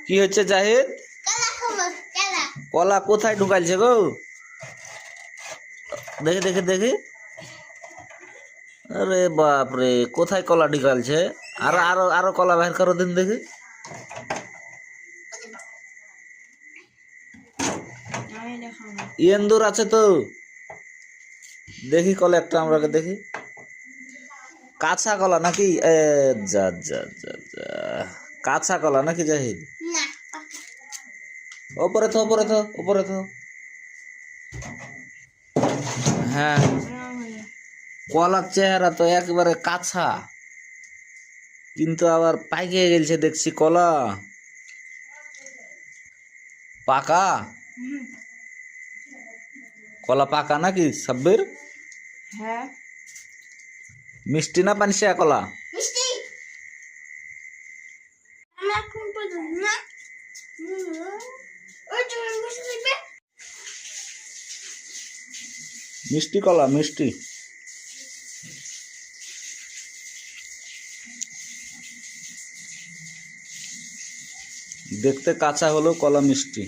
কি হচ্ছে জাহিদ? কলা কোথায় ঢুকাইছে গো? দেখি দেখি দেখি। আরে বাপ রে, কোথায় কলা ঢুকালছে? আরো আরো আরো কলা বের করো দিন দেখি। ইন্দুর আছে তো, দেখি কলা একটা আমরা দেখি। কাঁচা কলা নাকি? যা যা যা যা, কাঁচা কলা নাকি জাহিদ? ওপরে তো ওপরে তো ওপরে তো। হ্যাঁ, কলার চেহারা তো একেবারে কাঁচা, কিন্তু আবার পাইকে গেছে দেখছি কলা। পাকা কলা পাকা নাকি সাব্বির? হ্যাঁ, মিষ্টি না পানসিয়া কলা? মিষ্টি। আমি এখন পর্যন্ত না ওই জন্য বসে থাকবে। মিষ্টি কলা মিষ্টি। দেখতে কাঁচা হলেও কলা মিষ্টি।